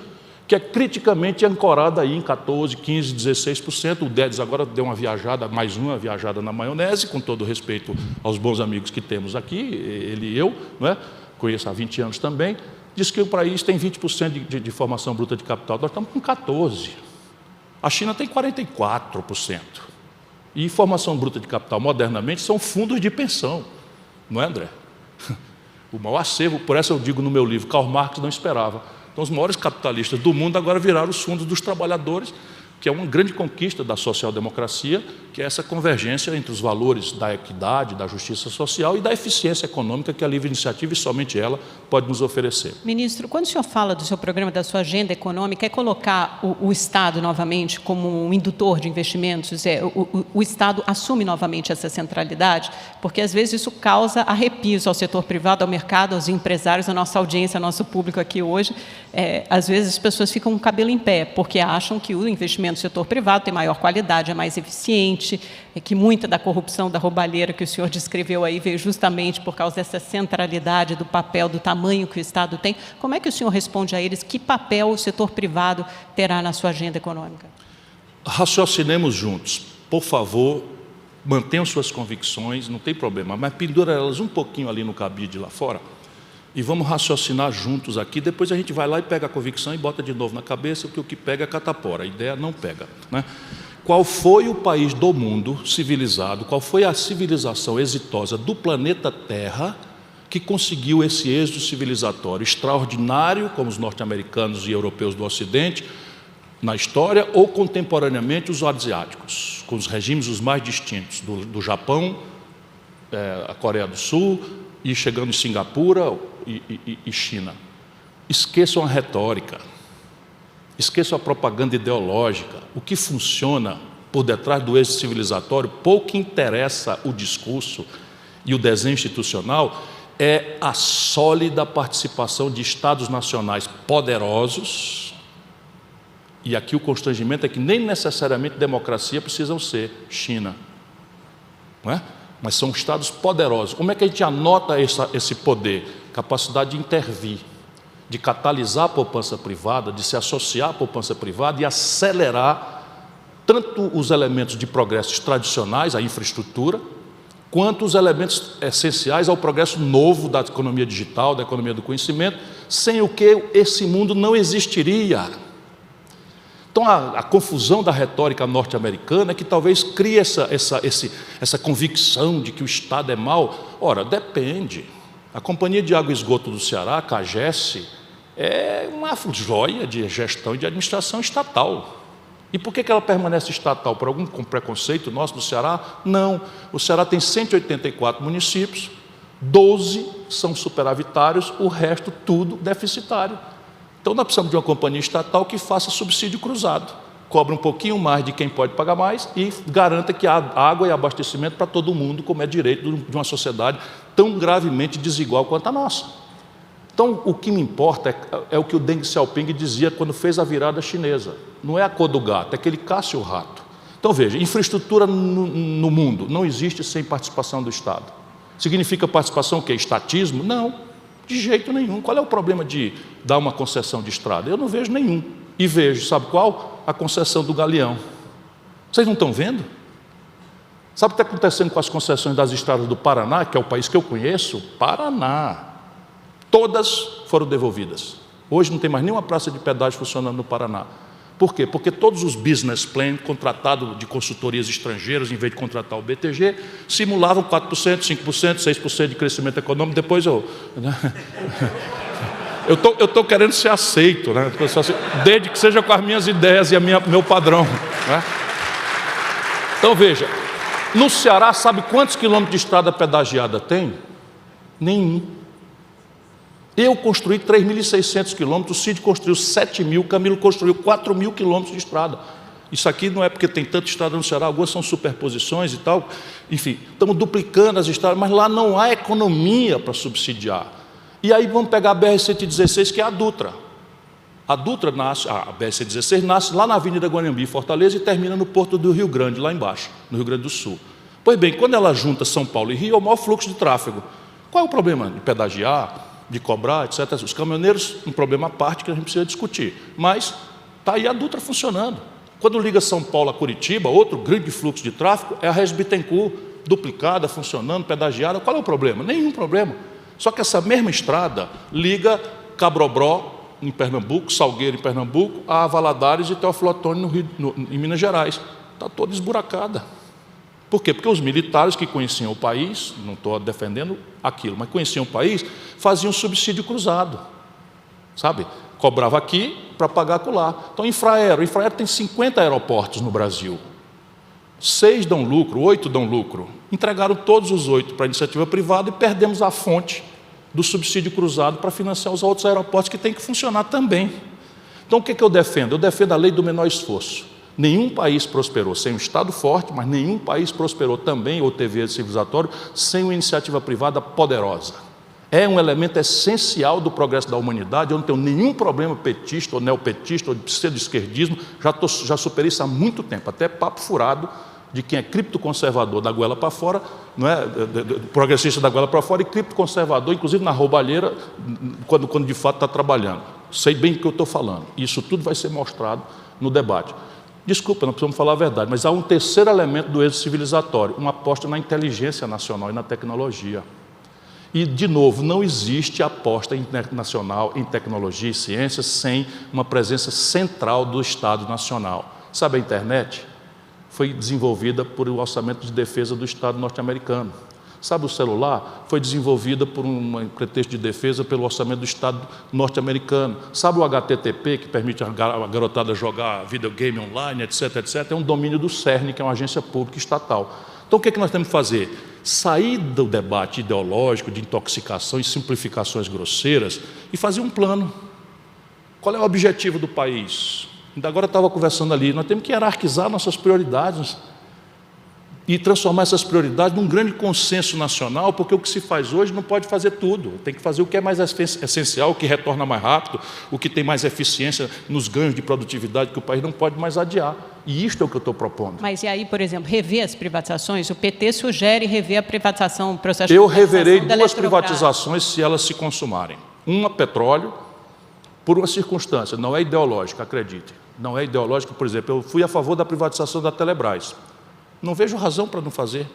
que é criticamente ancorada aí em 14%, 15%, 16%. O Dedes agora deu uma viajada, mais uma viajada na maionese, com todo respeito aos bons amigos que temos aqui, ele e eu, não é? Conheço há 20 anos também, diz que o país tem 20% de formação bruta de capital, nós estamos com 14%. A China tem 44%. E formação bruta de capital, modernamente, são fundos de pensão, não é, André? O maior acervo, por isso eu digo no meu livro, Karl Marx não esperava. Então, os maiores capitalistas do mundo agora viraram os fundos dos trabalhadores, que é uma grande conquista da social-democracia, que é essa convergência entre os valores da equidade, da justiça social e da eficiência econômica que a livre iniciativa, e somente ela, pode nos oferecer. Ministro, quando o senhor fala do seu programa, da sua agenda econômica, é colocar o Estado novamente como um indutor de investimentos? O Estado assume novamente essa centralidade? Porque, às vezes, isso causa arrepios ao setor privado, ao mercado, aos empresários, à nossa audiência, ao nosso público aqui hoje. Às vezes, as pessoas ficam com o cabelo em pé, porque acham que o investimento no setor privado tem maior qualidade, é mais eficiente, que muita da corrupção, da roubalheira que o senhor descreveu aí veio justamente por causa dessa centralidade do papel, do tamanho que o Estado tem. Como é que o senhor responde a eles? Que papel o setor privado terá na sua agenda econômica? Raciocinemos juntos. Por favor, mantenham suas convicções, não tem problema, mas pendura elas um pouquinho ali no cabide lá fora, e vamos raciocinar juntos aqui. Depois a gente vai lá e pega a convicção e bota de novo na cabeça, porque o que pega é catapora, a ideia não pega, né? Qual foi o país do mundo civilizado, qual foi a civilização exitosa do planeta Terra que conseguiu esse êxito civilizatório extraordinário, como os norte-americanos e europeus do Ocidente, na história, ou contemporaneamente os asiáticos, com os regimes os mais distintos, do Japão, a Coreia do Sul, e chegando em Singapura e China. Esqueçam a retórica, esqueçam a propaganda ideológica. O que funciona por detrás do êxito civilizatório, pouco interessa o discurso e o desenho institucional, é a sólida participação de Estados nacionais poderosos, e aqui o constrangimento é que nem necessariamente democracia precisam ser. China, não é? Mas são Estados poderosos. Como é que a gente anota esse poder? Capacidade de intervir, de catalisar a poupança privada, de se associar à poupança privada e acelerar tanto os elementos de progressos tradicionais, a infraestrutura, quanto os elementos essenciais ao progresso novo da economia digital, da economia do conhecimento, sem o que esse mundo não existiria. Então, a confusão da retórica norte-americana é que talvez crie essa convicção de que o Estado é mau. Ora, depende. A Companhia de Água e Esgoto do Ceará, a CAGES, é uma joia de gestão e de administração estatal. E por que ela permanece estatal? Por algum preconceito nosso do Ceará? Não. O Ceará tem 184 municípios, 12 são superavitários, o resto tudo deficitário. Então nós precisamos de uma companhia estatal que faça subsídio cruzado, cobra um pouquinho mais de quem pode pagar mais e garanta que há água e abastecimento para todo mundo, como é direito de uma sociedade tão gravemente desigual quanto a nossa. Então, o que me importa é o que o Deng Xiaoping dizia quando fez a virada chinesa. Não é a cor do gato, é que ele caça o rato. Então, veja, infraestrutura no mundo não existe sem participação do Estado. Significa participação o quê? Estatismo? Não, de jeito nenhum. Qual é o problema de dar uma concessão de estrada? Eu não vejo nenhum. E vejo, sabe qual? A concessão do Galeão. Vocês não estão vendo? Sabe o que está acontecendo com as concessões das estradas do Paraná, que é o país que eu conheço? Paraná. Todas foram devolvidas. Hoje não tem mais nenhuma praça de pedágio funcionando no Paraná. Por quê? Porque todos os business plan contratados de consultorias estrangeiras, em vez de contratar o BTG, simulavam 4%, 5%, 6% de crescimento econômico. Depois eu estou querendo ser aceito, né? Desde que seja com as minhas ideias e meu padrão, né? Então veja, no Ceará, sabe quantos quilômetros de estrada pedagiada tem? Nenhum. Eu construí 3.600 quilômetros, o Cid construiu 7.000, Camilo construiu 4.000 quilômetros de estrada. Isso aqui não é porque tem tanta estrada no Ceará, algumas são superposições e tal. Enfim, estamos duplicando as estradas, mas lá não há economia para subsidiar. E aí vamos pegar a BR-116, que é a Dutra. A Dutra nasce, a BR-116 nasce lá na Avenida Guanambi, Fortaleza, e termina no Porto do Rio Grande, lá embaixo, no Rio Grande do Sul. Pois bem, quando ela junta São Paulo e Rio, é o maior fluxo de tráfego. Qual é o problema de pedagiar, de cobrar, etc. Os caminhoneiros, um problema à parte que a gente precisa discutir. Mas está aí a Dutra funcionando. Quando liga São Paulo a Curitiba, outro grande fluxo de tráfego, é a Regis Bittencourt, duplicada, funcionando, pedagiada. Qual é o problema? Nenhum problema. Só que essa mesma estrada liga Cabrobró, em Pernambuco, Salgueiro, em Pernambuco, a Valadares e Teófilo Otoni, em Minas Gerais. Está toda esburacada. Por quê? Porque os militares que conheciam o país, não estou defendendo aquilo, mas conheciam o país, faziam subsídio cruzado, sabe? Cobrava aqui para pagar acolá. Então, Infraero tem 50 aeroportos no Brasil. 6 dão lucro, 8 dão lucro. Entregaram todos os 8 para a iniciativa privada e perdemos a fonte do subsídio cruzado para financiar os outros aeroportos que têm que funcionar também. Então, o que eu defendo? Eu defendo a lei do menor esforço. Nenhum país prosperou sem um Estado forte, mas nenhum país prosperou também, ou teve êxito civilizatório, sem uma iniciativa privada poderosa. É um elemento essencial do progresso da humanidade. Eu não tenho nenhum problema petista, ou neopetista, ou de pseudo-esquerdismo. Já superei isso há muito tempo, até papo furado de quem é criptoconservador da goela para fora, não é? Progressista da goela para fora e criptoconservador, inclusive na roubalheira, quando de fato está trabalhando. Sei bem do que eu estou falando. Isso tudo vai ser mostrado no debate. Desculpa, não precisamos falar a verdade, mas há um terceiro elemento do êxito civilizatório, uma aposta na inteligência nacional e na tecnologia. E, de novo, não existe aposta internacional em tecnologia e ciência sem uma presença central do Estado Nacional. Sabe a internet? Foi desenvolvida por um orçamento de defesa do Estado norte-americano. Sabe o celular? Foi desenvolvida por um pretexto de defesa pelo orçamento do Estado norte-americano. Sabe o HTTP, que permite a garotada jogar videogame online, etc., etc., é um domínio do CERN, que é uma agência pública estatal. Então, o que é que nós temos que fazer? Sair do debate ideológico de intoxicação e simplificações grosseiras e fazer um plano. Qual é o objetivo do país? Ainda agora eu estava conversando ali, nós temos que hierarquizar nossas prioridades e transformar essas prioridades num grande consenso nacional, porque o que se faz hoje não pode fazer tudo. Tem que fazer o que é mais essencial, o que retorna mais rápido, o que tem mais eficiência nos ganhos de produtividade que o país não pode mais adiar. E isto é o que eu estou propondo. Mas e aí, por exemplo, rever as privatizações? O PT sugere rever a privatização, o processo Eu de privatização reverei da duas Eletrobras. privatizações se elas se consumarem. Uma, petróleo, por uma circunstância, não é ideológica, acredite. não é ideológica. Por exemplo, eu fui a favor da privatização da Telebrás. Não vejo razão para não fazer.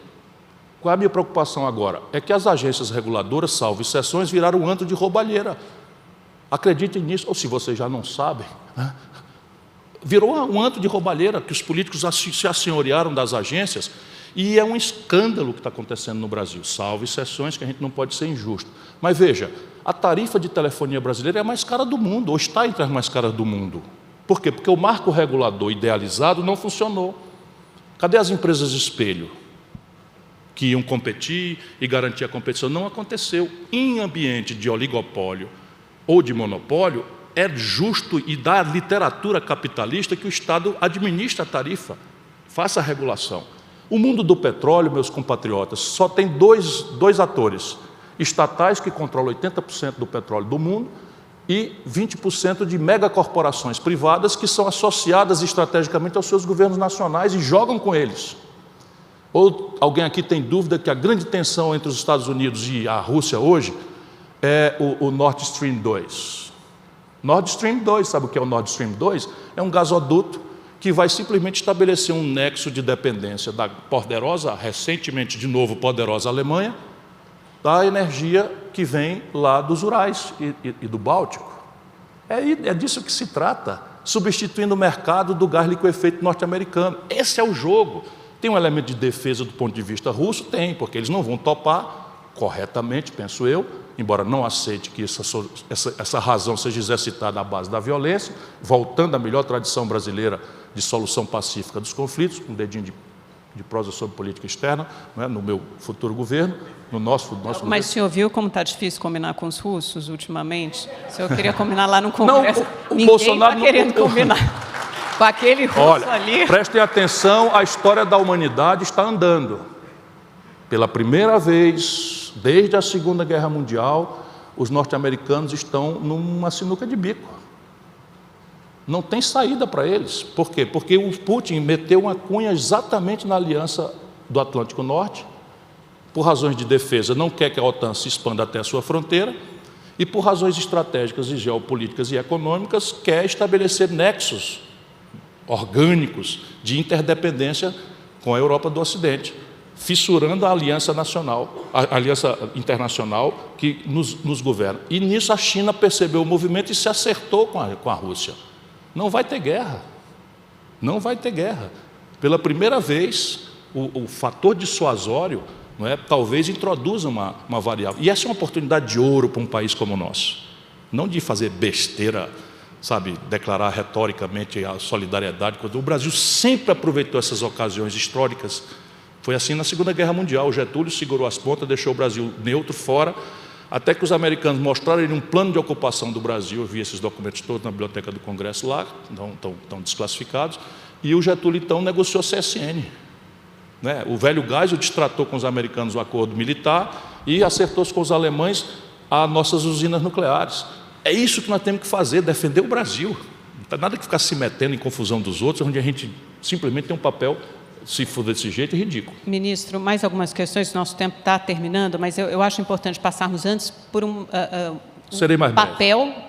Qual é a minha preocupação agora? É que as agências reguladoras, salvo exceções, viraram um antro de roubalheira. Acreditem nisso, ou se vocês já não sabem, né? Virou um antro de roubalheira, que os políticos se assenhorearam das agências, e é um escândalo que está acontecendo no Brasil, salvo exceções, que a gente não pode ser injusto. Mas veja, a tarifa de telefonia brasileira é a mais cara do mundo, ou está entre as mais caras do mundo. Por quê? Porque o marco regulador idealizado não funcionou. Cadê as empresas espelho, que iam competir e garantir a competição? Não aconteceu. Em ambiente de oligopólio ou de monopólio, é justo e da literatura capitalista que o Estado administre a tarifa, faça a regulação. O mundo do petróleo, meus compatriotas, só tem dois atores, estatais que controlam 80% do petróleo do mundo e 20% de megacorporações privadas que são associadas estrategicamente aos seus governos nacionais e jogam com eles. Ou alguém aqui tem dúvida que a grande tensão entre os Estados Unidos e a Rússia hoje é o Nord Stream 2. Nord Stream 2, sabe o que é o Nord Stream 2? É um gasoduto que vai simplesmente estabelecer um nexo de dependência da poderosa, recentemente de novo poderosa Alemanha, da energia que vem lá dos Urais e do Báltico. É disso que se trata, substituindo o mercado do gás liquefeito norte-americano. Esse é o jogo. Tem um elemento de defesa do ponto de vista russo? Tem, porque eles não vão topar corretamente, penso eu, embora não aceite que essa razão seja exercitada à base da violência, voltando à melhor tradição brasileira de solução pacífica dos conflitos, um dedinho de prosa sobre política externa, né, no meu futuro governo, no nosso Mas governo. o senhor viu como está difícil combinar com os russos ultimamente? O senhor queria combinar lá no Congresso. Não, o ninguém Bolsonaro está querendo combinar com aquele russo. Olha, ali. Prestem atenção, a história da humanidade está andando. Pela primeira vez, desde a Segunda Guerra Mundial, os norte-americanos estão numa sinuca de bico. Não tem saída para eles. Por quê? Porque o Putin meteu uma cunha exatamente na aliança do Atlântico Norte, por razões de defesa, não quer que a OTAN se expanda até a sua fronteira, e por razões estratégicas e geopolíticas e econômicas, quer estabelecer nexos orgânicos de interdependência com a Europa do Ocidente, fissurando a aliança nacional, a aliança internacional que nos governa. E nisso a China percebeu o movimento e se acertou com a Rússia. Não vai ter guerra. Não vai ter guerra. Pela primeira vez, o fator dissuasório, não é, talvez introduza uma variável. E essa é uma oportunidade de ouro para um país como o nosso. Não de fazer besteira, sabe, declarar retoricamente a solidariedade. O Brasil sempre aproveitou essas ocasiões históricas. Foi assim na Segunda Guerra Mundial. O Getúlio segurou as pontas, deixou o Brasil neutro, fora, até que os americanos mostraram um plano de ocupação do Brasil. Eu vi esses documentos todos na biblioteca do Congresso lá, estão desclassificados, e o Getúlio, então, negociou CSN. Né? O velho Geisel destratou com os americanos o acordo militar e acertou-se com os alemães as nossas usinas nucleares. É isso que nós temos que fazer, defender o Brasil. Não tem nada que ficar se metendo em confusão dos outros, onde a gente simplesmente tem um papel, se for desse jeito, é ridículo. Ministro, mais algumas questões, nosso tempo está terminando, mas eu acho importante passarmos antes por Serei mais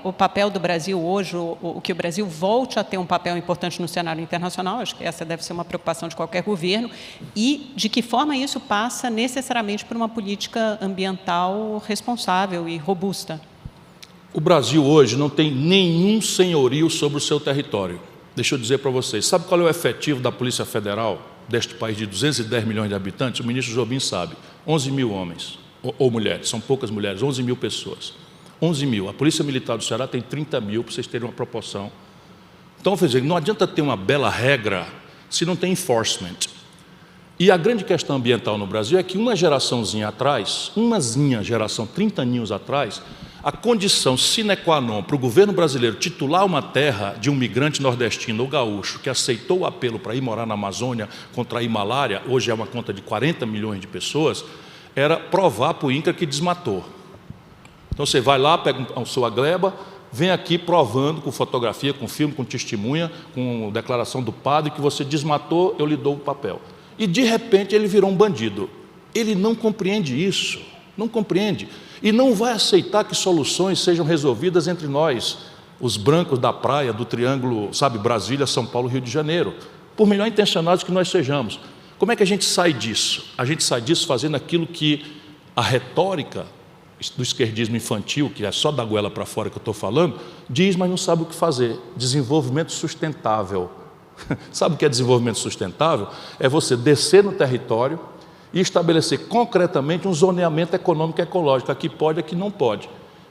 o papel do Brasil hoje, o que o Brasil volte a ter um papel importante no cenário internacional. Acho que essa deve ser uma preocupação de qualquer governo, e de que forma isso passa necessariamente por uma política ambiental responsável e robusta. O Brasil hoje não tem nenhum senhorio sobre o seu território. Deixa eu dizer para vocês, sabe qual é o efetivo da Polícia Federal deste país de 210 milhões de habitantes? O ministro Jobim sabe, 11 mil homens ou mulheres, são poucas mulheres, 11 mil pessoas. 11 mil. A Polícia Militar do Ceará tem 30 mil, para vocês terem uma proporção. Então, não adianta ter uma bela regra se não tem enforcement. E a grande questão ambiental no Brasil é que uma geraçãozinha atrás, 30 aninhos atrás, a condição sine qua non para o governo brasileiro titular uma terra de um migrante nordestino ou gaúcho que aceitou o apelo para ir morar na Amazônia, contrair malária, hoje é uma conta de 40 milhões de pessoas, era provar para o INCRA que desmatou. Então você vai lá, pega a sua gleba, vem aqui provando com fotografia, com filme, com testemunha, com declaração do padre que você desmatou, eu lhe dou o papel. E de repente ele virou um bandido. Ele não compreende isso, não compreende. E não vai aceitar que soluções sejam resolvidas entre nós. os brancos da praia, do triângulo, sabe, Brasília, São Paulo, Rio de Janeiro, por melhor intencionados que nós sejamos. Como é que a gente sai disso? A gente sai disso fazendo aquilo que a retórica do esquerdismo infantil, que é só da goela para fora que eu estou falando, diz, mas não sabe o que fazer. Desenvolvimento sustentável. Sabe o que é desenvolvimento sustentável? É você descer no território e estabelecer concretamente um zoneamento econômico e ecológico. Aqui pode, aqui não pode.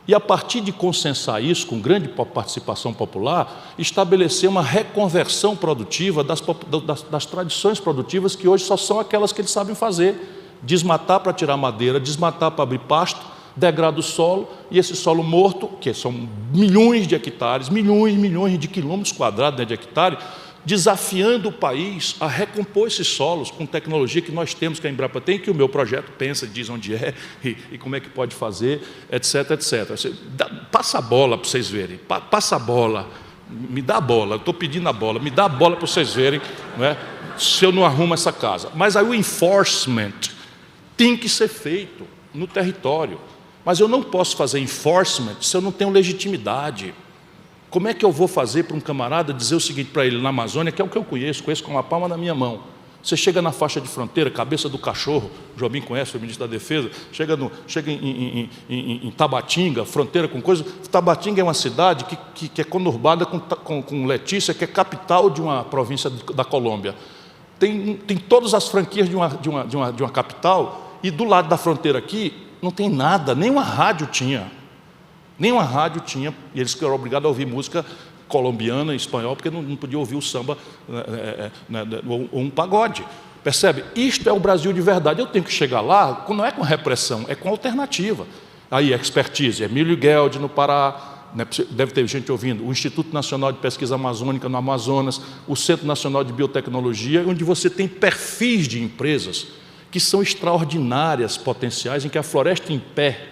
E a partir de consensar isso, com grande participação popular, estabelecer uma reconversão produtiva das tradições produtivas que hoje só são aquelas que eles sabem fazer. Desmatar para tirar madeira, desmatar para abrir pasto, degrada o solo, e esse solo morto, que são milhões de hectares, milhões de quilômetros quadrados, né, de hectare, desafiando o país a recompor esses solos com tecnologia que nós temos, que a Embrapa tem, que o meu projeto pensa, diz onde é e como é que pode fazer, etc, etc. Passa a bola para vocês verem, passa a bola, me dá a bola, eu estou pedindo a bola, me dá a bola para vocês verem, não é? Se eu não arrumo essa casa. Mas aí o enforcement tem que ser feito no território. Mas eu não posso fazer enforcement se eu não tenho legitimidade. Como é que eu vou fazer para um camarada dizer o seguinte para ele na Amazônia, que é o que eu conheço com a palma na minha mão? Você chega na faixa de fronteira, cabeça do cachorro, o Jobim conhece, o ministro da Defesa, chega em Tabatinga, fronteira com coisa. Tabatinga é uma cidade que é conurbada com Letícia, que é capital de uma província da Colômbia. Tem todas as franquias de uma capital, e do lado da fronteira aqui não tem nada, nem uma rádio tinha. Nenhuma rádio tinha, e eles eram obrigados a ouvir música colombiana e espanhol, porque não podia ouvir o samba ou um pagode. Percebe? Isto é o Brasil de verdade. Eu tenho que chegar lá, não é com repressão, é com alternativa. Aí, expertise, Emílio Gueldi no Pará, né, deve ter gente ouvindo, o Instituto Nacional de Pesquisa Amazônica no Amazonas, o Centro Nacional de Biotecnologia, onde você tem perfis de empresas que são extraordinárias, potenciais, em que a floresta em pé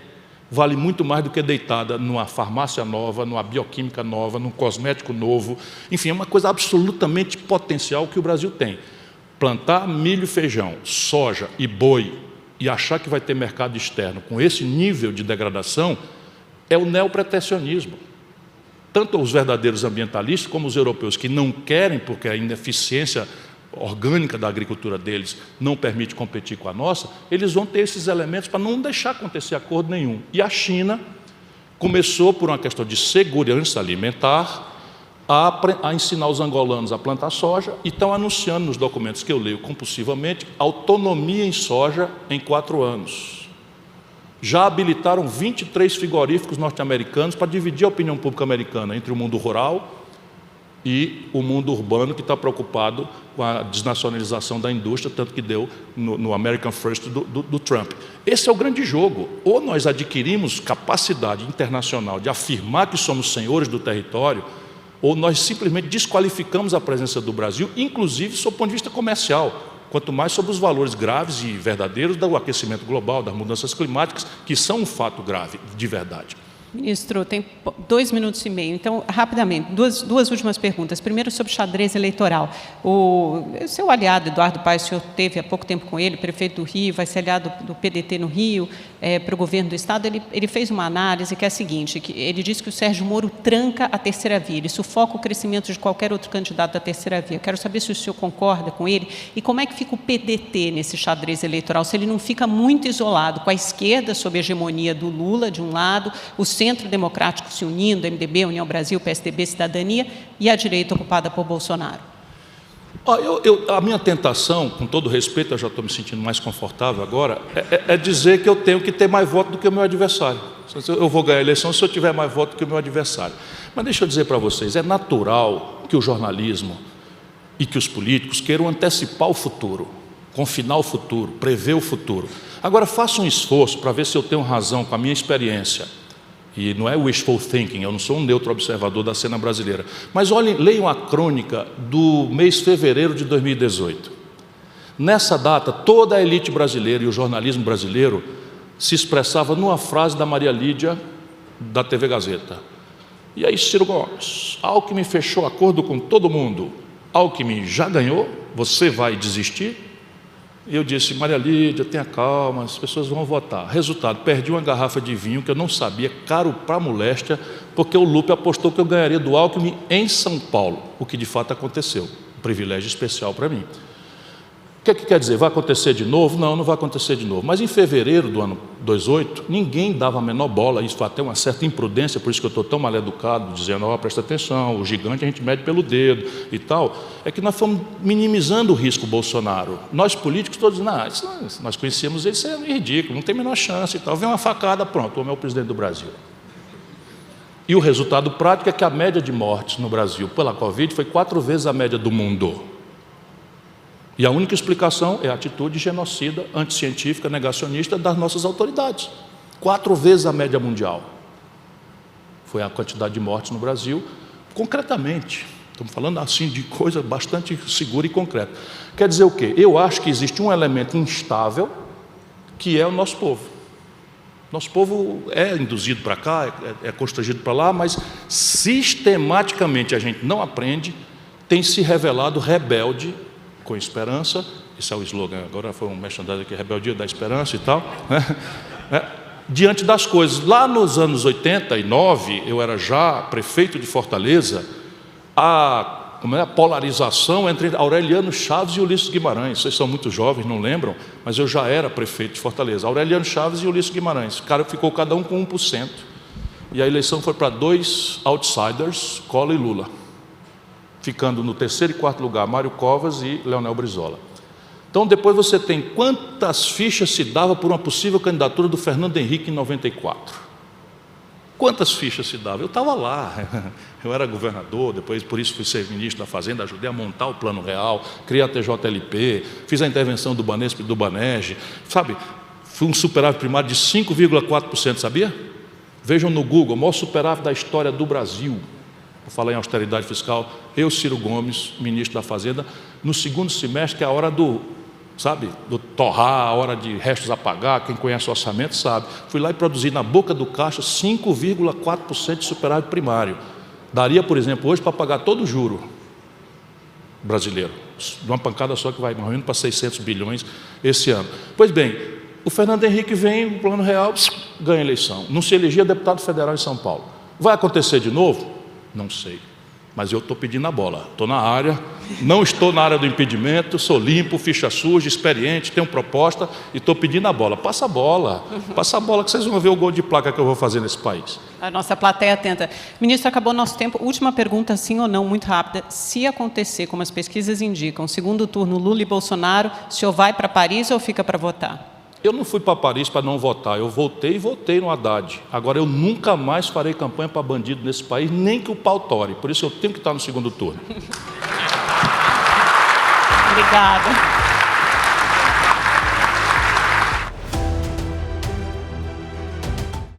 vale muito mais do que deitada numa farmácia nova, numa bioquímica nova, num cosmético novo. Enfim, é uma coisa absolutamente potencial que o Brasil tem. Plantar milho, feijão, soja e boi e achar que vai ter mercado externo com esse nível de degradação é o neoprotecionismo. Tanto os verdadeiros ambientalistas como os europeus que não querem, porque a ineficiência orgânica da agricultura deles não permite competir com a nossa, eles vão ter esses elementos para não deixar acontecer acordo nenhum. E a China começou, por uma questão de segurança alimentar, a ensinar os angolanos a plantar soja, e estão anunciando nos documentos que eu leio compulsivamente autonomia em soja em 4 anos. Já habilitaram 23 frigoríficos norte-americanos para dividir a opinião pública americana entre o mundo rural e o mundo urbano, que está preocupado com a desnacionalização da indústria, tanto que deu no American First do Trump. Esse é o grande jogo. Ou nós adquirimos capacidade internacional de afirmar que somos senhores do território, ou nós simplesmente desqualificamos a presença do Brasil, inclusive sob o ponto de vista comercial, quanto mais sobre os valores graves e verdadeiros do aquecimento global, das mudanças climáticas, que são um fato grave, de verdade. Ministro, tem 2 minutos e meio, então, rapidamente, duas últimas perguntas. Primeiro, sobre xadrez eleitoral. O seu aliado, Eduardo Paes, o senhor teve há pouco tempo com ele, prefeito do Rio, vai ser aliado do PDT no Rio, para o governo do Estado. Ele fez uma análise que é a seguinte, que ele disse que o Sérgio Moro tranca a terceira via, ele sufoca o crescimento de qualquer outro candidato da terceira via. Quero saber se o senhor concorda com ele e como é que fica o PDT nesse xadrez eleitoral, se ele não fica muito isolado, com a esquerda sob a hegemonia do Lula, de um lado, o Centro Democrático se unindo, MDB, União Brasil, PSDB, Cidadania, e a direita ocupada por Bolsonaro. A minha tentação, com todo respeito, eu já estou me sentindo mais confortável agora, é dizer que eu tenho que ter mais voto do que o meu adversário. Eu vou ganhar a eleição se eu tiver mais voto do que o meu adversário. Mas deixa eu dizer para vocês, é natural que o jornalismo e que os políticos queiram antecipar o futuro, confinar o futuro, prever o futuro. Agora, faça um esforço para ver se eu tenho razão com a minha experiência. E não é wishful thinking, eu não sou um neutro observador da cena brasileira. Mas olhem, leiam a crônica do mês de fevereiro de 2018. Nessa data, toda a elite brasileira e o jornalismo brasileiro se expressava numa frase da Maria Lídia, da TV Gazeta. E aí, Ciro Gomes, Alckmin fechou acordo com todo mundo. Alckmin já ganhou? Você vai desistir? E eu disse, Maria Lídia, tenha calma, as pessoas vão votar. Resultado, perdi uma garrafa de vinho que eu não sabia, caro para moléstia, porque o Lupe apostou que eu ganharia do Alckmin em São Paulo, o que de fato aconteceu. Um privilégio especial para mim. O que quer dizer? Vai acontecer de novo? Não, não vai acontecer de novo. Mas em fevereiro do ano 2018, ninguém dava a menor bola, isso foi até uma certa imprudência, por isso que eu estou tão mal educado, dizendo, presta atenção, o gigante a gente mede pelo dedo e tal. É que nós fomos minimizando o risco Bolsonaro. Nós políticos todos, nós conhecíamos ele, isso é ridículo, não tem a menor chance e tal. Vem uma facada, pronto, o homem é o presidente do Brasil. E o resultado prático é que a média de mortes no Brasil pela Covid foi 4 vezes a média do mundo. E a única explicação é a atitude genocida, anticientífica, negacionista das nossas autoridades. 4 vezes a média mundial. Foi a quantidade de mortes no Brasil, concretamente. Estamos falando assim de coisa bastante segura e concreta. Quer dizer o quê? Eu acho que existe um elemento instável, que é o nosso povo. Nosso povo é induzido para cá, é constrangido para lá, mas sistematicamente a gente não aprende, tem se revelado rebelde com esperança. Esse é o slogan, agora foi um merchandising aqui, rebeldia da esperança e tal, né? Diante das coisas. Lá nos anos 89, eu era já prefeito de Fortaleza, a polarização entre Aureliano Chaves e Ulisses Guimarães. Vocês são muito jovens, não lembram, mas eu já era prefeito de Fortaleza. Aureliano Chaves e Ulisses Guimarães. O cara ficou cada um com 1%. E a eleição foi para 2 outsiders, Collor e Lula. Ficando no 3º e 4º lugar, Mário Covas e Leonel Brizola. Então, depois você tem quantas fichas se dava por uma possível candidatura do Fernando Henrique em 94. Quantas fichas se dava? Eu estava lá, eu era governador, depois por isso fui ser ministro da Fazenda, ajudei a montar o Plano Real, criei a TJLP, fiz a intervenção do Banesp e do Banerj, sabe? Fui um superávit primário de 5,4%, sabia? Vejam no Google, o maior superávit da história do Brasil. Vou falar em austeridade fiscal, eu, Ciro Gomes, ministro da Fazenda, no 2º semestre, que é a hora do torrar, a hora de restos a pagar, quem conhece o orçamento sabe. Fui lá e produzi na boca do caixa 5,4% de superávit primário. Daria, por exemplo, hoje para pagar todo o juro brasileiro, de uma pancada só que vai morrendo para 600 bilhões esse ano. Pois bem, o Fernando Henrique vem, o Plano Real, ganha a eleição. Não se elegia deputado federal em São Paulo. Vai acontecer de novo? Não sei, mas eu estou pedindo a bola, estou na área, não estou na área do impedimento, sou limpo, ficha suja, experiente, tenho proposta e estou pedindo a bola. Passa a bola que vocês vão ver o gol de placa que eu vou fazer nesse país. A nossa plateia atenta. Ministro, acabou nosso tempo. Última pergunta, sim ou não, muito rápida. Se acontecer, como as pesquisas indicam, segundo turno Lula e Bolsonaro, o senhor vai para Paris ou fica para votar? Eu não fui para Paris para não votar, eu votei no Haddad. Agora, eu nunca mais farei campanha para bandido nesse país, nem que o pau tore. Por isso eu tenho que estar no 2º turno. Obrigada.